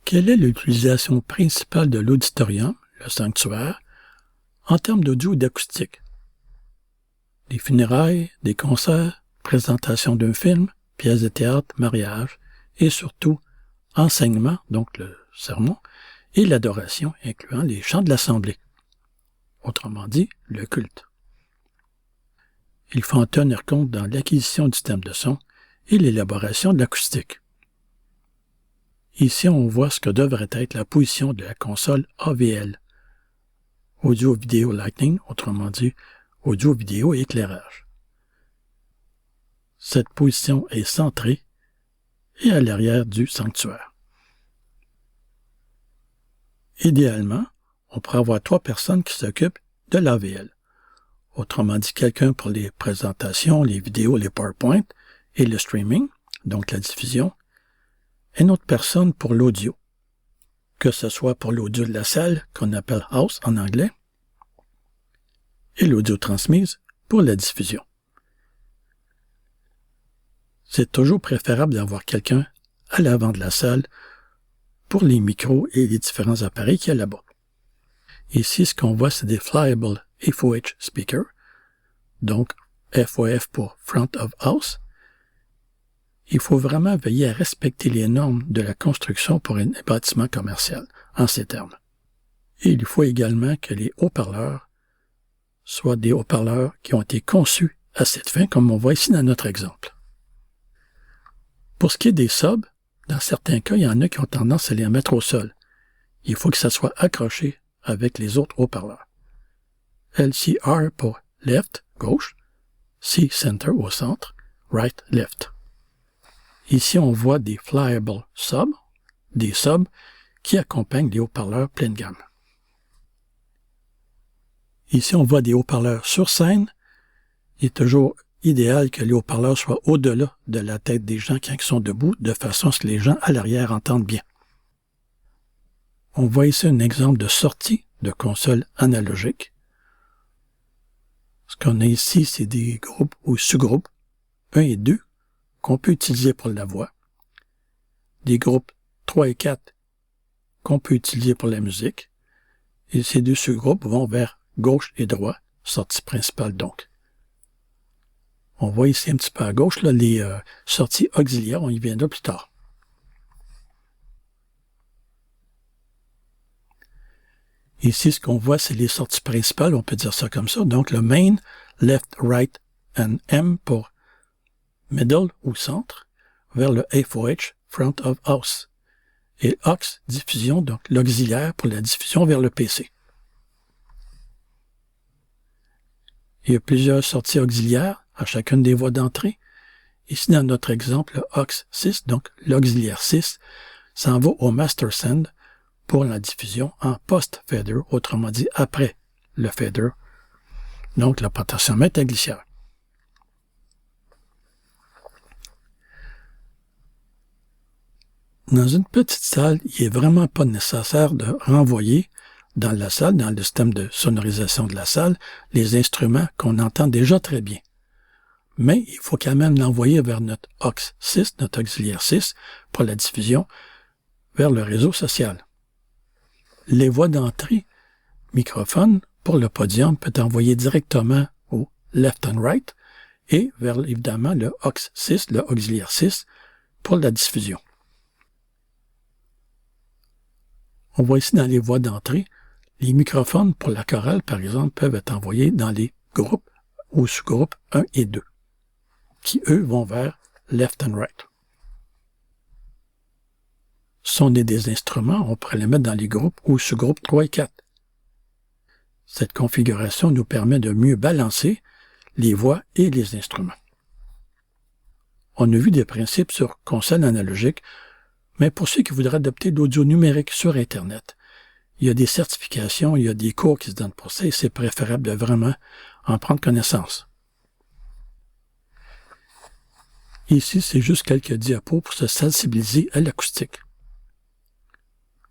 Quelle est l'utilisation principale de l'auditorium, le sanctuaire, en termes d'audio et d'acoustique? Des funérailles, des concerts, présentation d'un film, pièces de théâtre, mariage, et surtout enseignement, donc le sermon, et l'adoration, incluant les chants de l'assemblée. Autrement dit, le culte. Il faut en tenir compte dans l'acquisition du système de son et l'élaboration de l'acoustique. Ici, on voit ce que devrait être la position de la console AVL, Audio-Vidéo Lighting, autrement dit, audio-vidéo et éclairage. Cette position est centrée et à l'arrière du sanctuaire. Idéalement, on pourrait avoir 3 personnes qui s'occupent de l'AVL. Autrement dit, quelqu'un pour les présentations, les vidéos, les PowerPoint et le streaming, donc la diffusion, et une autre personne pour l'audio, que ce soit pour l'audio de la salle, qu'on appelle house en anglais, et l'audio transmise pour la diffusion. C'est toujours préférable d'avoir quelqu'un à l'avant de la salle pour les micros et les différents appareils qu'il y a là-bas. Ici, ce qu'on voit, c'est des Flyable FOH speakers, donc FOF pour Front of House. Il faut vraiment veiller à respecter les normes de la construction pour un bâtiment commercial, en ces termes. Et il faut également que les haut-parleurs soient des haut-parleurs qui ont été conçus à cette fin, comme on voit ici dans notre exemple. Pour ce qui est des subs, dans certains cas, il y en a qui ont tendance à les mettre au sol. Il faut que ça soit accroché avec les autres haut-parleurs. LCR pour left, gauche, C center au centre, right, left. Ici, on voit des flyable subs, des subs qui accompagnent les haut-parleurs pleine gamme. Ici, on voit des haut-parleurs sur scène. Il est toujours idéal que les haut-parleurs soient au-delà de la tête des gens quand ils sont debout, de façon à ce que les gens à l'arrière entendent bien. On voit ici un exemple de sortie de console analogique. Ce qu'on a ici, c'est des groupes ou sous-groupes, 1 et 2, qu'on peut utiliser pour la voix. Des groupes 3 et 4 qu'on peut utiliser pour la musique. Et ces 2 sous-groupes vont vers gauche et droite, sortie principale donc. On voit ici un petit peu à gauche là, les sorties auxiliaires, on y viendra plus tard. Ici, ce qu'on voit, c'est les sorties principales, on peut dire ça comme ça. Donc, le main, left, right, and M pour middle ou centre, vers le FOH, front of house. Et aux, diffusion, donc l'auxiliaire pour la diffusion vers le PC. Il y a plusieurs sorties auxiliaires à chacune des voies d'entrée. Ici, dans notre exemple, le aux 6, donc l'auxiliaire 6, s'en va au master send pour la diffusion en post-fader, autrement dit après le fader, donc le potentiomètre à glissière. Dans une petite salle, il n'est vraiment pas nécessaire de renvoyer dans la salle, dans le système de sonorisation de la salle, les instruments qu'on entend déjà très bien. Mais il faut quand même l'envoyer vers notre aux 6, notre auxiliaire 6, pour la diffusion vers le réseau social. Les voies d'entrée microphone pour le podium peut envoyer directement au left and right et vers évidemment le aux 6, le auxiliaire 6, pour la diffusion. On voit ici dans les voies d'entrée, les microphones pour la chorale, par exemple, peuvent être envoyés dans les groupes ou sous-groupes 1 et 2, qui, eux, vont vers left and right. Si on est des instruments, on pourrait les mettre dans les groupes ou sous-groupes 3 et 4. Cette configuration nous permet de mieux balancer les voix et les instruments. On a vu des principes sur console analogique, mais pour ceux qui voudraient adopter l'audio numérique sur Internet, il y a des certifications, il y a des cours qui se donnent pour ça et c'est préférable de vraiment en prendre connaissance. Ici, c'est juste quelques diapos pour se sensibiliser à l'acoustique.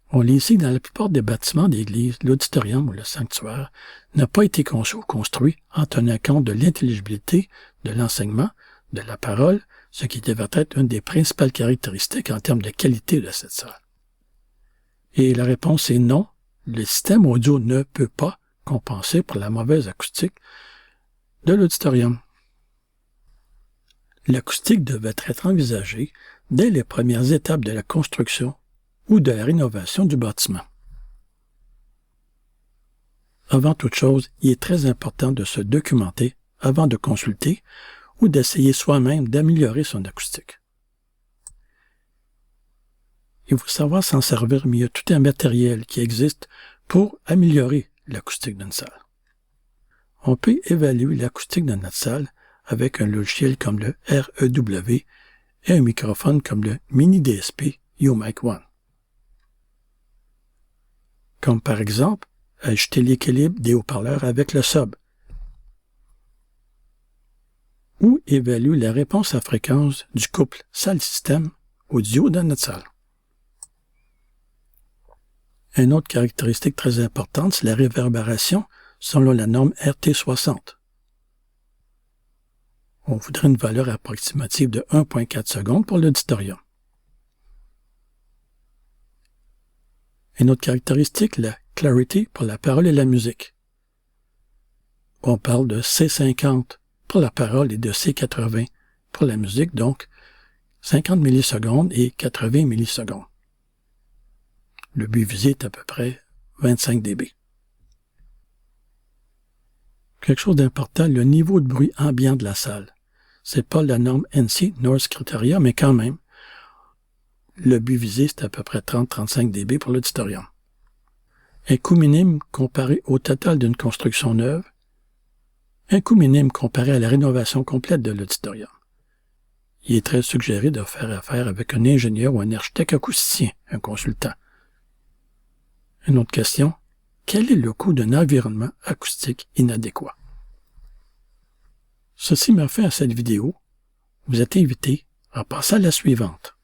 On lit ici que dans la plupart des bâtiments d'église, l'auditorium ou le sanctuaire n'a pas été conçu ou construit en tenant compte de l'intelligibilité de l'enseignement, de la parole, ce qui devrait être une des principales caractéristiques en termes de qualité de cette salle. Et la réponse est non. Le système audio ne peut pas compenser pour la mauvaise acoustique de l'auditorium. L'acoustique devait être envisagée dès les premières étapes de la construction ou de la rénovation du bâtiment. Avant toute chose, il est très important de se documenter avant de consulter ou d'essayer soi-même d'améliorer son acoustique. Il faut savoir s'en servir, mais il y a tout un matériel qui existe pour améliorer l'acoustique d'une salle. On peut évaluer l'acoustique de notre salle avec un logiciel comme le REW et un microphone comme le Mini DSP UMIC 1. Comme par exemple, ajuster l'équilibre des haut-parleurs avec le sub, ou évaluer la réponse à fréquence du couple salle-système audio dans notre salle. Une autre caractéristique très importante, c'est la réverbération selon la norme RT60. On voudrait une valeur approximative de 1,4 secondes pour l'auditorium. Une autre caractéristique, la clarity pour la parole et la musique. On parle de C50 pour la parole et de C80 pour la musique, donc 50 millisecondes et 80 millisecondes. Le but visé est à peu près 25 dB. Quelque chose d'important, le niveau de bruit ambiant de la salle. C'est pas la norme NC, North Criteria, mais quand même, le but visé, c'est à peu près 30-35 dB pour l'auditorium. Un coût minime comparé au total d'une construction neuve, un coût minime comparé à la rénovation complète de l'auditorium. Il est très suggéré de faire affaire avec un ingénieur ou un architecte acousticien, un consultant. Une autre question, quel est le coût d'un environnement acoustique inadéquat? Ceci m'a fait à cette vidéo. Vous êtes invité à passer à la suivante.